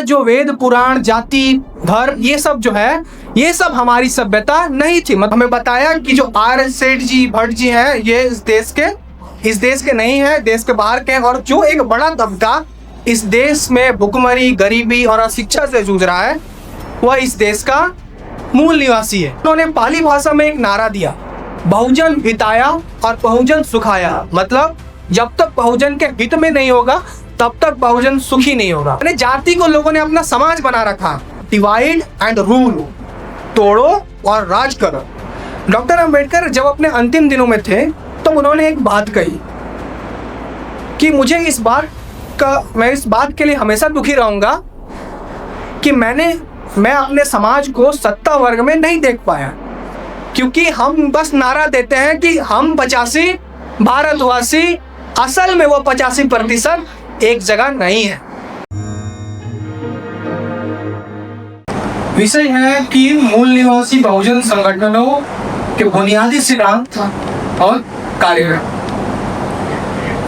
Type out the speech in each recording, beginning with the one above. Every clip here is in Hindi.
जो वेद पुराण जाति धर्म ये सब जो है ये सब हमारी सभ्यता नहीं थी। मतलब हमें बताया कि जो आर सेठ जी भट्ट जी हैं ये इस देश के नहीं है, देश के बाहर के हैं। और जो एक बड़ा तबका इस देश में भुखमरी गरीबी और अशिक्षा से जूझ रहा है वह इस देश का मूल निवासी है। उन्होंने पाली भाषा में एक नारा दिया, बहुजन हिताया और बहुजन सुखाया। मतलब जब तक बहुजन के हित में नहीं होगा तब तक बहुजन सुखी नहीं होगा। यानी जाति को लोगों ने अपना समाज बना रखा, डिवाइड एंड रूल, तोड़ो और राज करो। डॉक्टर अंबेडकर जब अपने अंतिम दिनों में थे तो उन्होंने एक बात कही कि मैं इस बात के लिए हमेशा दुखी रहूंगा कि मैं अपने समाज को सत्ता वर्ग में नहीं देख पाया, क्योंकि हम बस नारा देते हैं कि हम 85 भारतवासी, असल में वो 85% एक जगह नहीं है। विषय है कि मूल निवासी बहुजन संगठनों के बुनियादी सिद्धांत और कार्य।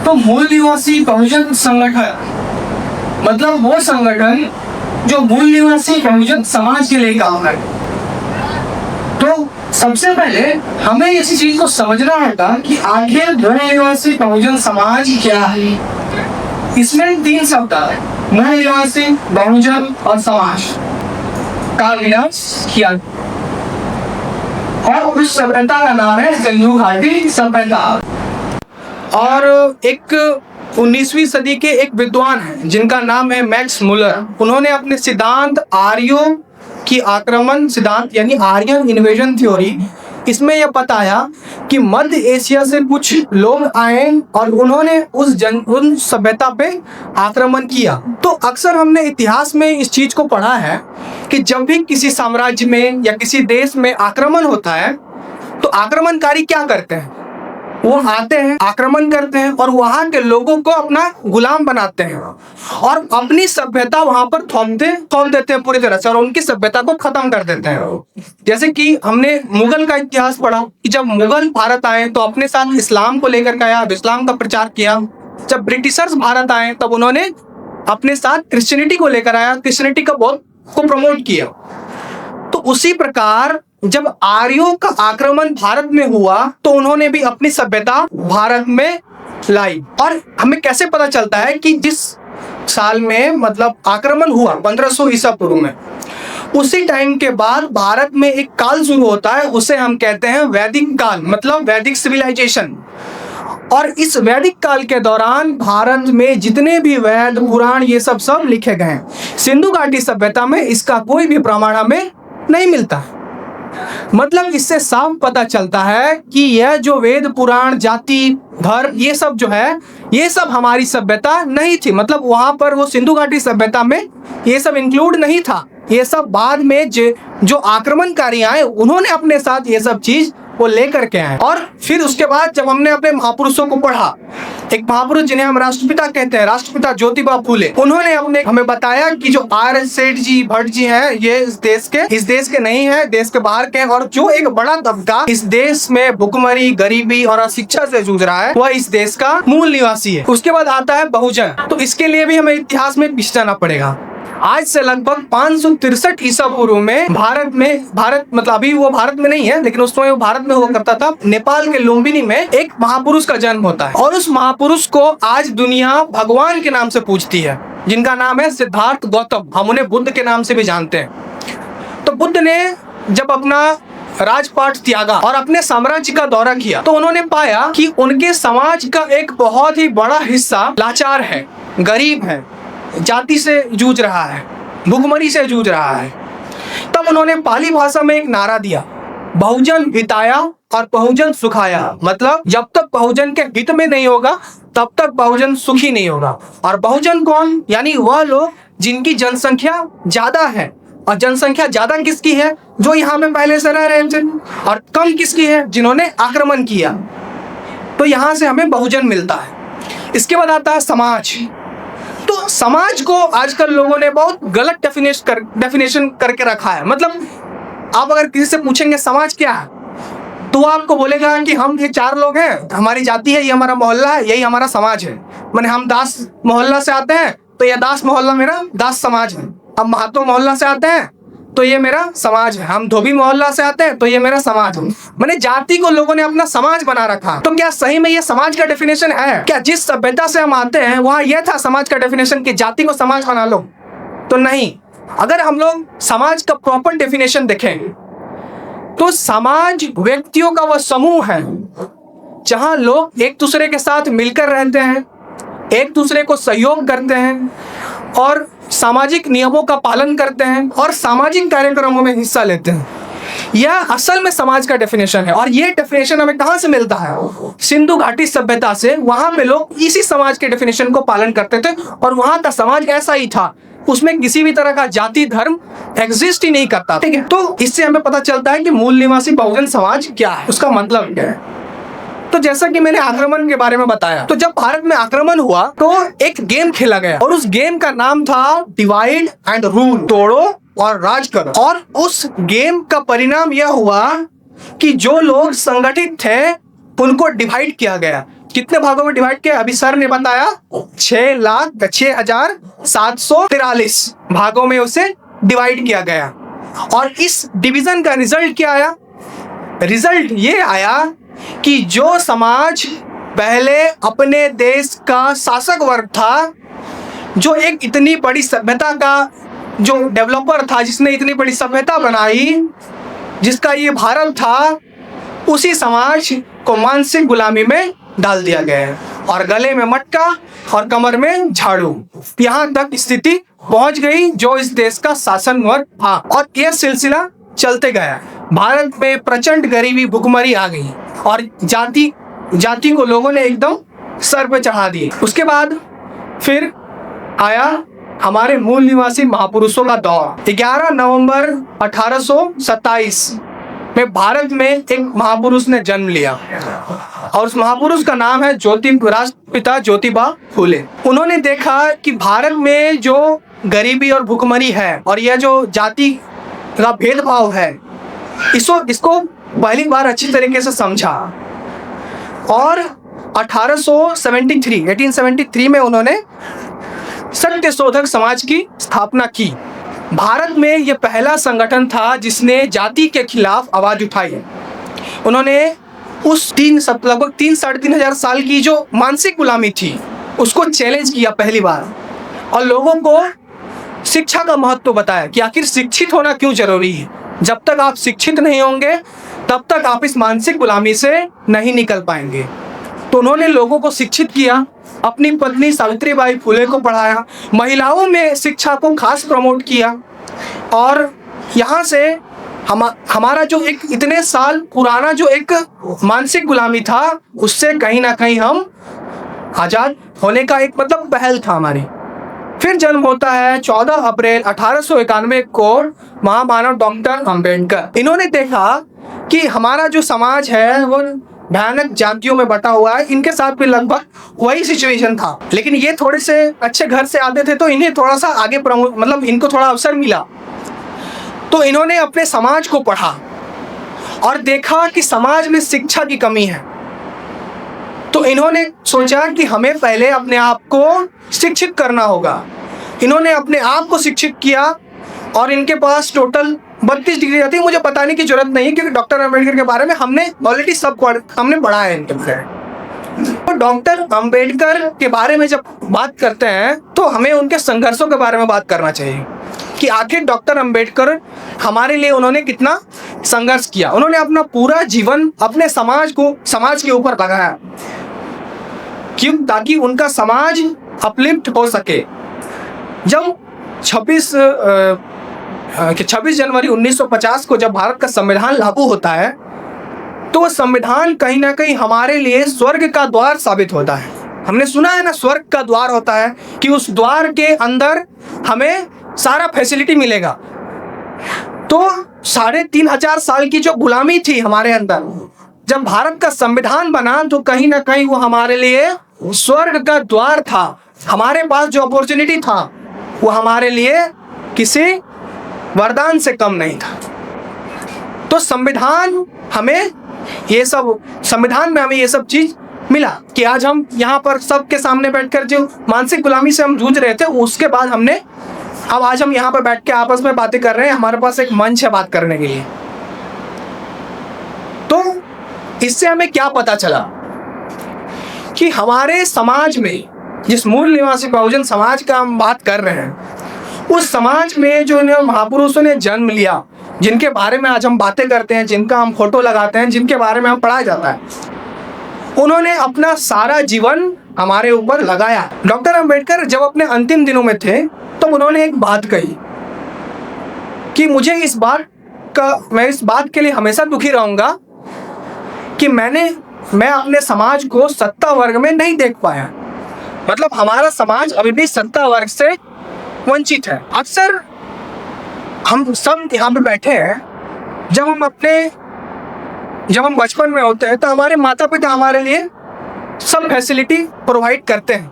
तो मूल निवासी बहुजन संगठन मतलब वो संगठन जो मूल निवासी बहुजन समाज के लिए काम करे। तो सबसे पहले हमें इसी चीज को समझना होगा कि आखिर मूल निवासी बहुजन समाज क्या है। इसमें 3 शब्द है, मूल निवासी, बहुजन और समाज का विनाश किया और उस सभ्यता का नाम है सिंधु घाटी सभ्यता। और एक 19वीं सदी के एक विद्वान हैं जिनका नाम है मैक्स मुलर। उन्होंने अपने सिद्धांत आर्यों की आक्रमण सिद्धांत यानी आर्यन इन्वेजन थ्योरी, इसमें यह बताया कि मध्य एशिया से कुछ लोग आए और उन्होंने उन सभ्यता पे आक्रमण किया। तो अक्सर हमने इतिहास में इस चीज को पढ़ा है कि जब भी किसी साम्राज्य में या किसी देश में आक्रमण होता है तो आक्रमणकारी क्या करते हैं, वो आते हैं, आक्रमण करते हैं और वहां के लोगों को अपना गुलाम बनाते हैं और अपनी सभ्यता वहां पर थोप देते हैं पूरी तरह से और उनकी सभ्यता को खत्म कर देते हैं। जैसे कि हमने मुगल का इतिहास पढ़ा कि जब मुगल भारत आए तो अपने साथ इस्लाम को लेकर के आया, इस्लाम का प्रचार किया। जब ब्रिटिशर्स भारत आए तब उन्होंने अपने साथ क्रिश्चियनिटी को लेकर आया, क्रिश्चियनिटी का बहुत को प्रमोट किया। तो उसी प्रकार जब आर्यों का आक्रमण भारत में हुआ तो उन्होंने भी अपनी सभ्यता भारत में लाई। और हमें कैसे पता चलता है कि जिस साल में मतलब आक्रमण हुआ 1500 ईसा पूर्व में, उसी टाइम के बाद भारत में एक काल शुरू होता है, उसे हम कहते हैं वैदिक काल, मतलब वैदिक सिविलाइजेशन। और इस वैदिक काल के दौरान भारत में जितने भी वेद पुराण ये सब लिखे गए हैं। सिंधु घाटी सभ्यता में इसका कोई भी प्रमाण हमें नहीं मिलता। मतलब इससे साफ पता चलता है कि यह जो वेद पुराण जाति धर्म ये सब जो है ये सब हमारी सभ्यता नहीं थी। मतलब वहां पर वो सिंधु घाटी सभ्यता में ये सब इंक्लूड नहीं था। ये सब बाद में जो आक्रमणकारी आए उन्होंने अपने साथ ये सब चीज वो लेकर के आए। और फिर उसके बाद जब हमने अपने महापुरुषों को पढ़ा, एक महापुरुष जिन्हें हम राष्ट्रपिता कहते हैं, राष्ट्रपिता ज्योतिबा फूले, उन्होंने हमें बताया कि जो आर सेठ जी भट्ट जी हैं ये इस देश के नहीं है, देश के बाहर के हैं। और जो एक बड़ा तबका इस देश में भुखमरी गरीबी और अशिक्षा से जूझ रहा है वह इस देश का मूल निवासी है। उसके बाद आता है बहुजन। तो इसके लिए भी हमें इतिहास में पीछे जाना पड़ेगा। आज से लगभग 563 ईसा पूर्व में भारत मतलब अभी वो भारत में नहीं है लेकिन उस समय वो भारत में हुआ करता था, नेपाल के लुम्बिनी में एक महापुरुष का जन्म होता है। और उस महापुरुष को आज दुनिया भगवान के नाम से पूजती है, जिनका नाम है सिद्धार्थ गौतम। हम उन्हें बुद्ध के नाम से भी जानते हैं। तो बुद्ध ने जब अपना राजपाट त्यागा और अपने साम्राज्य का दौरा किया तो उन्होंने पाया कि उनके समाज का एक बहुत ही बड़ा हिस्सा लाचार है, गरीब है, जाति से जूझ रहा है, भुखमरी से जूझ रहा है। तब उन्होंने पाली भाषा में एक नारा दिया, बहुजन हिताया और बहुजन सुखाया। मतलब जब तक बहुजन के हित में नहीं होगा तब तक बहुजन सुखी नहीं होगा। और बहुजन कौन? यानी वह लोग जिनकी जनसंख्या ज्यादा है। और जनसंख्या ज्यादा किसकी है? जो यहाँ में पहले से रह रहे थे। और कम किसकी है? जिन्होंने आक्रमण किया। तो यहाँ से हमें बहुजन मिलता है। इसके बाद आता है समाज। तो समाज को आजकल लोगों ने बहुत गलत डेफिनेशन करके रखा है। मतलब आप अगर किसी से पूछेंगे समाज क्या है तो वो आपको बोलेगा कि हम ये 4 लोग हैं, हमारी जाति है, ये हमारा मोहल्ला है, यही हमारा समाज है। माने हम दास मोहल्ला से आते हैं तो यह दास मोहल्ला मेरा दास समाज है। अब महातो मोहल्ला से आते हैं तो ये मेरा समाज है, हम धोबी मोहल्ला से आते हैं तो ये मेरा समाज है। मैंने जाति को लोगों ने अपना समाज बना रखा। तो क्या सही में ये समाज का डेफिनेशन है? क्या जिस सभ्यता से हम आते हैं वहां यह था समाज का डेफिनेशन कि जाति को समाज बना लो? तो नहीं। अगर हम लोग समाज का प्रॉपर डेफिनेशन देखें तो समाज व्यक्तियों का वह समूह है जहां लोग एक दूसरे के साथ मिलकर रहते हैं, एक दूसरे को सहयोग करते हैं और सामाजिक नियमों का पालन करते हैं और सामाजिक कार्यक्रमों में हिस्सा लेते हैं। यह असल में समाज का डेफिनेशन है। और यह डेफिनेशन हमें कहां से मिलता है? सिंधु घाटी सभ्यता से। वहां पे लोग इसी समाज के डेफिनेशन को पालन करते थे और वहां का समाज ऐसा ही था, उसमें किसी भी तरह का जाति धर्म एग्जिस्ट ही नहीं करता। ठीक है, तो इससे हमें पता चलता है कि मूल निवासी बहुजन समाज क्या है, उसका मतलब क्या है। तो जैसा कि मैंने आक्रमण के बारे में बताया, तो जब भारत में आक्रमण हुआ तो एक गेम खेला गया और उस गेम का नाम था डिवाइड एंड रूल, तोड़ो और राज करो। और उस गेम का परिणाम यह हुआ कि जो लोग संगठित थे उनको डिवाइड किया गया। कितने भागों में डिवाइड किया? अभी सर ने बताया 6,06,743 भागों में उसे डिवाइड किया गया। और इस डिवीजन का रिजल्ट क्या आया? रिजल्ट ये आया कि जो समाज पहले अपने देश का शासक वर्ग था, जो एक इतनी बड़ी सभ्यता का जो डेवलपर था, जिसने इतनी बड़ी सभ्यता बनाई, जिसका ये भारत था, उसी समाज को मानसिक गुलामी में डाल दिया गया है और गले में मटका और कमर में झाड़ू, यहाँ तक स्थिति पहुंच गई जो इस देश का शासन वर्ग था। और यह सिलसिला चलते गया। भारत में प्रचंड गरीबी, भुखमरी आ गई और जाति को लोगों ने एकदम सर पे चढ़ा दी। उसके बाद फिर आया हमारे मूल निवासी महापुरुषों का दौर। 11 नवंबर 1827 में भारत में एक महापुरुष ने जन्म लिया और उस महापुरुष का नाम है राष्ट्रपिता ज्योतिबा फूले। उन्होंने देखा कि भारत में जो गरीबी और भुखमरी है और यह जो जाति का भेदभाव है, इसको पहली बार अच्छी तरीके से समझा और 1873 में उन्होंने सत्य शोधक समाज की स्थापना की। भारत में यह पहला संगठन था जिसने जाति के खिलाफ आवाज उठाई। उन्होंने उस लगभग 3-3.5 हजार साल की जो मानसिक गुलामी थी उसको चैलेंज किया पहली बार और लोगों को शिक्षा का महत्व बताया कि आखिर शिक्षित होना क्यों जरूरी है। जब तक आप शिक्षित नहीं होंगे तब तक आप इस मानसिक गुलामी से नहीं निकल पाएंगे। तो उन्होंने लोगों को शिक्षित किया, अपनी पत्नी सावित्रीबाई फुले को पढ़ाया, महिलाओं में शिक्षा को खास प्रमोट किया और यहाँ से हमारा जो एक इतने साल पुराना जो एक मानसिक गुलामी था उससे कहीं ना कहीं हम आज़ाद होने का एक पहल था हमारी। फिर जन्म होता है 14 अप्रैल 1891 को महामानव डॉक्टर अंबेडकर। इन्होंने देखा कि हमारा जो समाज है वो भयानक जातियों में बटा हुआ है, इनके साथ भी लगभग वही सिचुएशन था, लेकिन ये थोड़े से अच्छे घर से आते थे तो इन्हें थोड़ा सा आगे इनको थोड़ा अवसर मिला। तो इन्होंने अपने समाज को पढ़ा और देखा कि समाज में शिक्षा की कमी है। तो इन्होंने सोचा कि हमें पहले अपने आप को शिक्षित करना होगा। इन्होंने अपने आप को शिक्षित किया और इनके पास टोटल 32 डिग्री आती है। मुझे बताने की जरूरत नहीं है क्योंकि डॉक्टर अम्बेडकर के बारे में हमने ऑलरेडी हमने पढ़ा है इनके बारे में। तो डॉक्टर अम्बेडकर के बारे में जब बात करते हैं तो हमें उनके संघर्षों के बारे में बात करना चाहिए कि आखिर डॉक्टर अम्बेडकर हमारे लिए उन्होंने कितना संघर्ष किया। उन्होंने अपना पूरा जीवन अपने समाज के ऊपर लगाया, क्यों? ताकि उनका समाज अपलिफ्ट हो सके। जब 26 जनवरी 1950 को जब भारत का संविधान लागू होता है तो वह संविधान कहीं ना कहीं हमारे लिए स्वर्ग का द्वार साबित होता है। हमने सुना है ना, स्वर्ग का द्वार होता है कि उस द्वार के अंदर हमें सारा फैसिलिटी मिलेगा। तो 3,500 साल की जो गुलामी थी हमारे अंदर, जब भारत का संविधान बना तो कहीं ना कहीं वो हमारे लिए स्वर्ग का द्वार था। हमारे पास जो अपॉर्चुनिटी था वो हमारे लिए किसी वरदान से कम नहीं था। तो संविधान में हमें ये सब चीज मिला कि आज हम यहाँ पर सबके सामने बैठकर जो मानसिक गुलामी से हम जूझ रहे थे उसके बाद हमने अब आज हम यहाँ पर बैठ के आपस में बातें कर रहे हैं, हमारे पास एक मंच है बात करने के लिए। तो इससे हमें क्या पता चला कि हमारे समाज में, जिस मूल निवासी बहुजन समाज का हम बात कर रहे हैं, उस समाज में जो महापुरुषों ने जन्म लिया, जिनके बारे में आज हम बातें करते हैं, जिनका हम फोटो लगाते हैं, जिनके बारे में हम पढ़ाया जाता है, उन्होंने अपना सारा जीवन हमारे ऊपर लगाया। डॉक्टर अंबेडकर जब अपने अंतिम दिनों में थे तो उन्होंने एक बात कही कि मैं इस बात के लिए हमेशा दुखी रहूंगा कि मैं अपने समाज को सत्ता वर्ग में नहीं देख पाया। मतलब हमारा समाज अभी भी सत्ता वर्ग से वंचित है। अक्सर हम सब यहाँ पे बैठे हैं, जब हम बचपन में होते हैं तो हमारे माता पिता हमारे लिए सब फैसिलिटी प्रोवाइड करते हैं,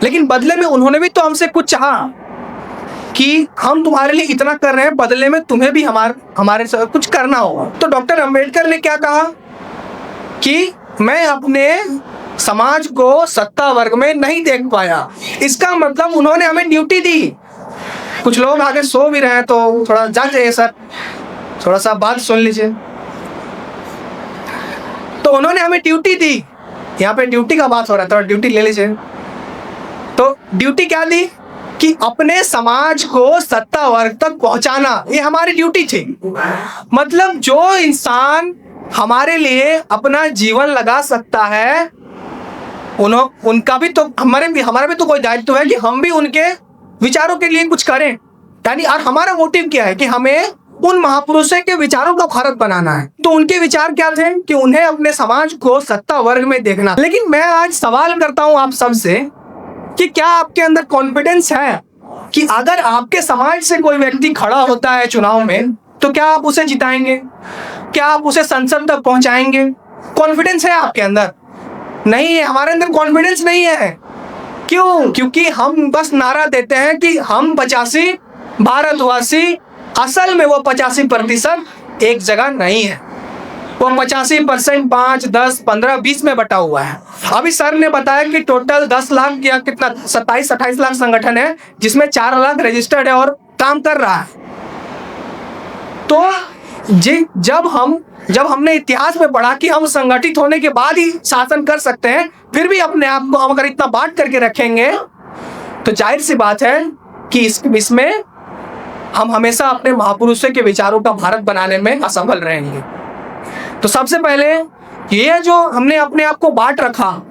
लेकिन बदले में उन्होंने भी तो हमसे कुछ चाहा कि हम तुम्हारे लिए इतना कर रहे हैं, बदले में तुम्हें भी हमारे साथ कुछ करना होगा। तो डॉक्टर अंबेडकर ने क्या कहा कि मैं अपने समाज को सत्ता वर्ग में नहीं देख पाया। इसका मतलब उन्होंने हमें ड्यूटी दी। कुछ लोग आगे सो भी रहे हैं तो थोड़ा जाग जाइए सर, थोड़ा सा बात सुन लीजिए। तो उन्होंने हमें ड्यूटी दी, यहाँ पे ड्यूटी का बात हो रहा है, थोड़ा ड्यूटी ले लीजिए। तो ड्यूटी क्या दी कि अपने समाज को सत्ता वर्ग तक पहुंचाना, ये हमारी ड्यूटी थी। मतलब जो इंसान हमारे लिए अपना जीवन लगा सकता है, उनका भी तो हमारा भी तो कोई दायित्व है कि हम भी उनके विचारों के लिए कुछ करें। यानी और हमारा मोटिव क्या है कि हमें उन महापुरुषों के विचारों का भारत बनाना है। तो उनके विचार क्या थे कि उन्हें अपने समाज को सत्ता वर्ग में देखना। लेकिन मैं आज सवाल करता हूं आप सबसे कि क्या आपके अंदर कॉन्फिडेंस है कि अगर आपके समाज से कोई व्यक्ति खड़ा होता है चुनाव में तो क्या आप उसे जिताएंगे? क्या आप उसे संसद तक पहुंचाएंगे? कॉन्फिडेंस है आपके अंदर? नहीं है, हमारे अंदर कॉन्फिडेंस नहीं है। क्यों? क्योंकि हम बस नारा देते हैं कि हम 85 भारतवासी, असल में वो 85% एक जगह नहीं है। वो 85% 5, 10, 15, 20 में बटा हुआ है। अभी सर ने बताया कि टोटल 10 लाख या कितना 27-28 लाख संगठन है, जिसमें 4 लाख रजिस्टर्ड है और काम कर रहा है। तो जब हमने इतिहास में पढ़ा कि हम संगठित होने के बाद ही शासन कर सकते हैं, फिर भी अपने आप को हम अगर इतना बांट करके रखेंगे तो जाहिर सी बात है कि इसमें हम हमेशा अपने महापुरुषों के विचारों का भारत बनाने में असफल रहेंगे। तो सबसे पहले ये जो हमने अपने आप को बांट रखा,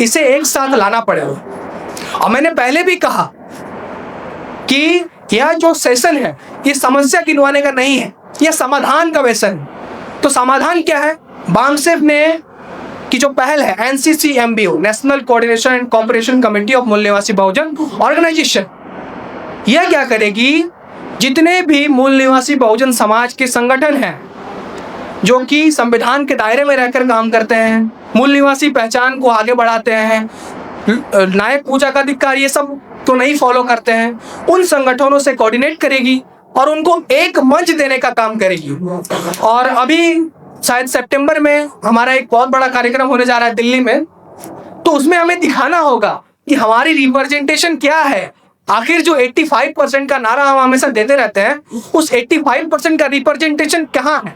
इसे एक साथ लाना पड़ेगा। और मैंने पहले भी कहा कि यह जो सेशन है ये समस्या गिनवाने का नहीं है, यह समाधान का सेशन है। तो समाधान क्या है? बामसेफ ने की जो पहल है NCCMBO, national coordination and cooperation committee of मूल निवासी बहुजन ऑर्गेनाइजेशन, यह क्या करेगी? जितने भी मूल निवासी बहुजन समाज के संगठन हैं जो कि संविधान के दायरे में रहकर काम करते हैं, मूल निवासी पहचान को आगे बढ़ाते हैं, नायक पूजा का अधिकार ये सब तो नहीं फॉलो करते हैं, उन संगठनों से कोऑर्डिनेट करेगी और उनको एक मंच देने का काम करेगी। और अभी शायद सितंबर में हमारा एक बहुत बड़ा कार्यक्रम होने जा रहा है दिल्ली में, तो उसमें हमें दिखाना होगा कि हमारी रिप्रेजेंटेशन क्या है। आखिर जो 85% का नारा हम हमेशा देते रहते हैं, उस 85% का रिप्रेजेंटेशन कहाँ है,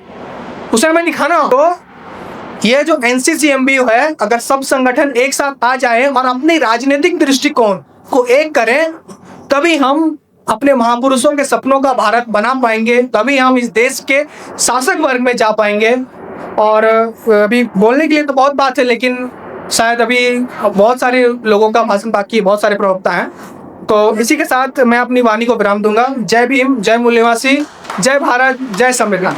उसे हमें दिखाना हो। तो ये जो NCCMBO है, अगर सब संगठन एक साथ आ जाए और अपने राजनीतिक दृष्टिकोण को एक करें, तभी हम अपने महापुरुषों के सपनों का भारत बना पाएंगे, तभी हम इस देश के शासक वर्ग में जा पाएंगे। और अभी बोलने के लिए तो बहुत बात है, लेकिन शायद अभी बहुत सारे लोगों का भाषण बाकी है, बहुत सारे प्रवक्ता हैं। तो इसी के साथ मैं अपनी वाणी को विराम दूंगा। जय भीम, जय मूल निवासी, जय भारत, जय संविधान।